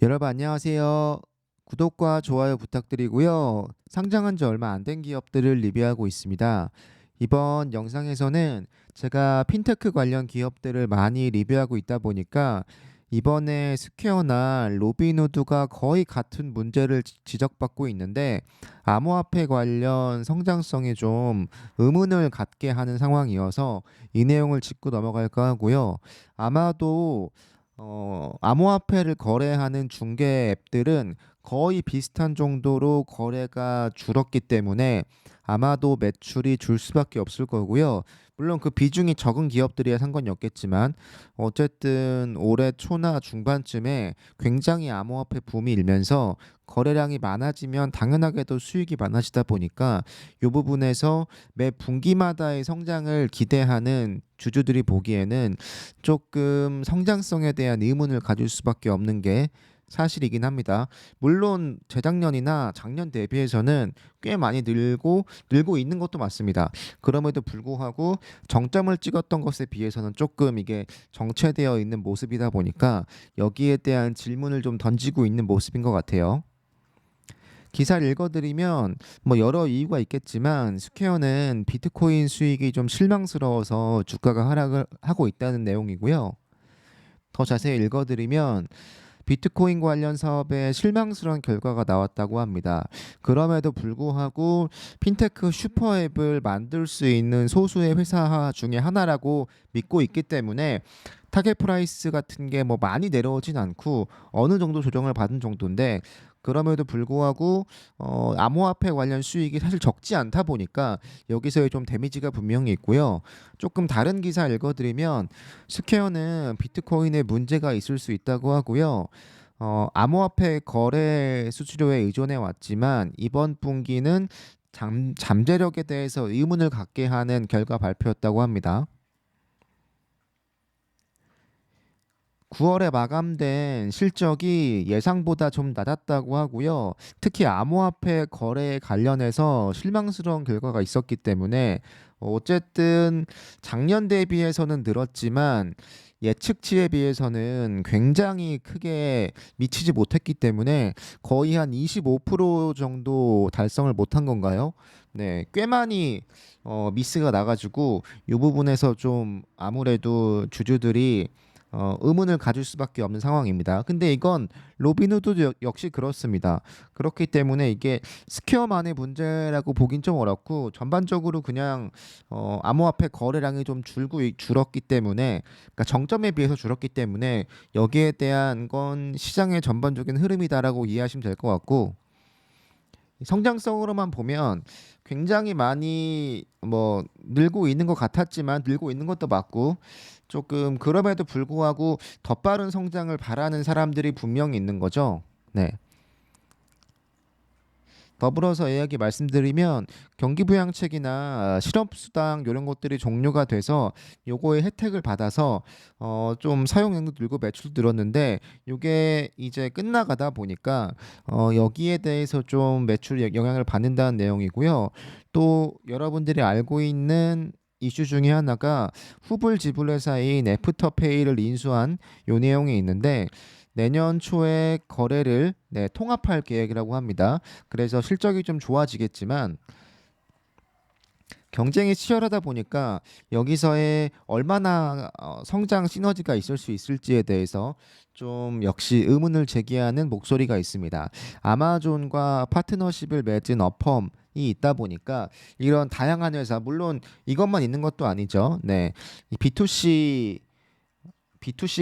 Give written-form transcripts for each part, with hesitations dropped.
여러분 안녕하세요. 구독과 좋아요 부탁드리고요. 상장한 지 얼마 안 된 기업들을 리뷰하고 있습니다. 이번 영상에서는 제가 핀테크 관련 기업들을 많이 리뷰하고 있다 보니까 이번에 스퀘어나 로빈후드가 거의 같은 문제를 지적받고 있는데 암호화폐 관련 성장성에 좀 의문을 갖게 하는 상황이어서 이 내용을 짚고 넘어갈까 하고요. 아마도 암호화폐를 거래하는 중개 앱들은 거의 비슷한 정도로 거래가 줄었기 때문에 아마도 매출이 줄 수밖에 없을 거고요. 물론 그 비중이 적은 기업들이야 상관이 없겠지만 어쨌든 올해 초나 중반쯤에 굉장히 암호화폐 붐이 일면서 거래량이 많아지면 당연하게도 수익이 많아지다 보니까 이 부분에서 매 분기마다의 성장을 기대하는 주주들이 보기에는 조금 성장성에 대한 의문을 가질 수밖에 없는 게 사실이긴 합니다. 물론 재작년이나 작년 대비해서는 꽤 많이 늘고 있는 것도 맞습니다. 그럼에도 불구하고 정점을 찍었던 것에 비해서는 조금 이게 정체되어 있는 모습이다 보니까 여기에 대한 질문을 좀 던지고 있는 모습인 것 같아요. 기사를 읽어드리면 뭐 여러 이유가 있겠지만 스퀘어는 비트코인 수익이 좀 실망스러워서 주가가 하락을 하고 있다는 내용이고요. 더 자세히 읽어드리면 비트코인 관련 사업에 실망스러운 결과가 나왔다고 합니다. 그럼에도 불구하고 핀테크 슈퍼앱을 만들 수 있는 소수의 회사 중에 하나라고 믿고 있기 때문에 타겟 프라이스 같은 게 뭐 많이 내려오진 않고 어느 정도 조정을 받은 정도인데 그럼에도 불구하고 암호화폐 관련 수익이 사실 적지 않다 보니까 여기서의 좀 데미지가 분명히 있고요. 조금 다른 기사 읽어드리면 스퀘어는 비트코인에 문제가 있을 수 있다고 하고요. 암호화폐 거래 수수료에 의존해 왔지만 이번 분기는 잠재력에 대해서 의문을 갖게 하는 결과 발표였다고 합니다. 9월에 마감된 실적이 예상보다 좀 낮았다고 하고요. 특히 암호화폐 거래에 관련해서 실망스러운 결과가 있었기 때문에 어쨌든 작년 대비해서는 늘었지만 예측치에 비해서는 굉장히 크게 미치지 못했기 때문에 거의 한 25% 정도 달성을 못한 건가요? 네, 꽤 많이 미스가 나가지고 이 부분에서 좀 아무래도 주주들이 의문을 가질 수밖에 없는 상황입니다. 근데 이건 로빈후드 역시 그렇습니다. 그렇기 때문에 이게 스퀘어만의 문제라고 보긴 좀 어렵고 전반적으로 그냥 암호화폐 거래량이 좀 줄었기 때문에 그러니까 정점에 비해서 줄었기 때문에 여기에 대한 건 시장의 전반적인 흐름이다라고 이해하시면 될 것 같고 성장성으로만 보면 굉장히 많이 뭐 늘고 있는 것 같았지만 늘고 있는 것도 맞고 조금 그럼에도 불구하고 더 빠른 성장을 바라는 사람들이 분명히 있는 거죠. 네. 더불어서 이야기 말씀드리면 경기부양책이나 실업수당 이런 것들이 종료가 돼서 요거의 혜택을 받아서 좀 사용량도 늘고 매출도 늘었는데 요게 이제 끝나가다 보니까 여기에 대해서 좀 매출 영향을 받는다는 내용이고요. 또 여러분들이 알고 있는 이슈 중에 하나가 후불 지불 회사인 애프터페이를 인수한 요 내용이 있는데 내년 초에 거래를 통합할 계획이라고 합니다. 그래서 실적이 좀 좋아지겠지만 경쟁이 치열하다 보니까 여기서의 얼마나 성장 시너지가 있을 수 있을지에 대해서 좀 역시 의문을 제기하는 목소리가 있습니다. 아마존과 파트너십을 맺은 어펌이 있다 보니까 이런 다양한 회사 물론 이것만 있는 것도 아니죠. 네. 이 B2C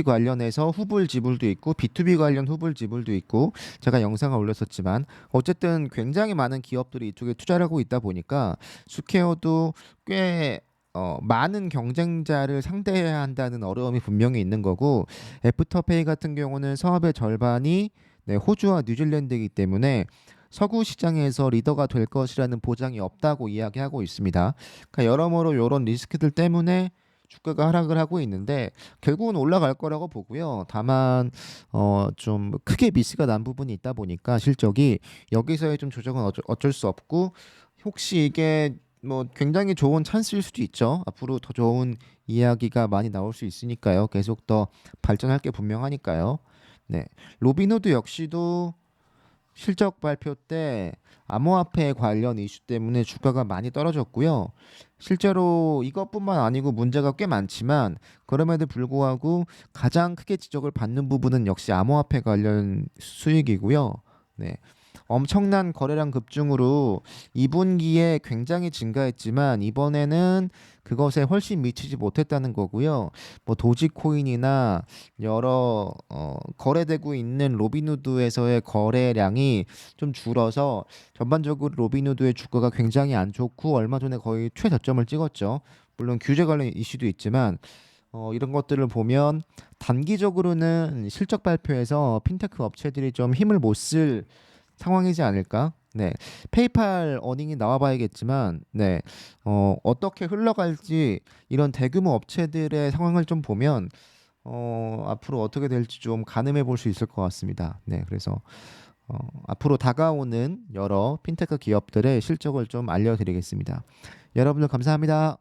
관련해서 후불 지불도 있고 B2B 관련 후불 지불도 있고 제가 영상을 올렸었지만 어쨌든 굉장히 많은 기업들이 이쪽에 투자를 하고 있다 보니까 스퀘어도 꽤 많은 경쟁자를 상대해야 한다는 어려움이 분명히 있는 거고 애프터페이 같은 경우는 사업의 절반이 호주와 뉴질랜드이기 때문에 서구 시장에서 리더가 될 것이라는 보장이 없다고 이야기하고 있습니다. 그러니까 여러모로 이런 리스크들 때문에 주가가 하락을 하고 있는데 결국은 올라갈 거라고 보고요. 다만 좀 크게 미스가 난 부분이 있다 보니까 실적이 여기서의 좀 조정은 어쩔 수 없고 혹시 이게 뭐 굉장히 좋은 찬스일 수도 있죠. 앞으로 더 좋은 이야기가 많이 나올 수 있으니까요. 계속 더 발전할 게 분명하니까요. 네. 로빈후드 역시도 실적 발표 때 암호화폐 관련 이슈 때문에 주가가 많이 떨어졌고요. 실제로 이것뿐만 아니고 문제가 꽤 많지만 그럼에도 불구하고 가장 크게 지적을 받는 부분은 역시 암호화폐 관련 수익이고요. 네. 엄청난 거래량 급증으로 2분기에 굉장히 증가했지만 이번에는 그것에 훨씬 미치지 못했다는 거고요. 뭐 도지코인이나 여러 거래되고 있는 로빈후드에서의 거래량이 좀 줄어서 전반적으로 로빈후드의 주가가 굉장히 안 좋고 얼마 전에 거의 최저점을 찍었죠. 물론 규제 관련 이슈도 있지만 이런 것들을 보면 단기적으로는 실적 발표에서 핀테크 업체들이 좀 힘을 못 쓸 상황이지 않을까? 네. 페이팔 어닝이 나와 봐야겠지만 네. 어떻게 흘러갈지 이런 대규모 업체들의 상황을 좀 보면 앞으로 어떻게 될지 좀 가늠해 볼 수 있을 것 같습니다. 네. 그래서 앞으로 다가오는 여러 핀테크 기업들의 실적을 좀 알려드리겠습니다. 여러분들 감사합니다.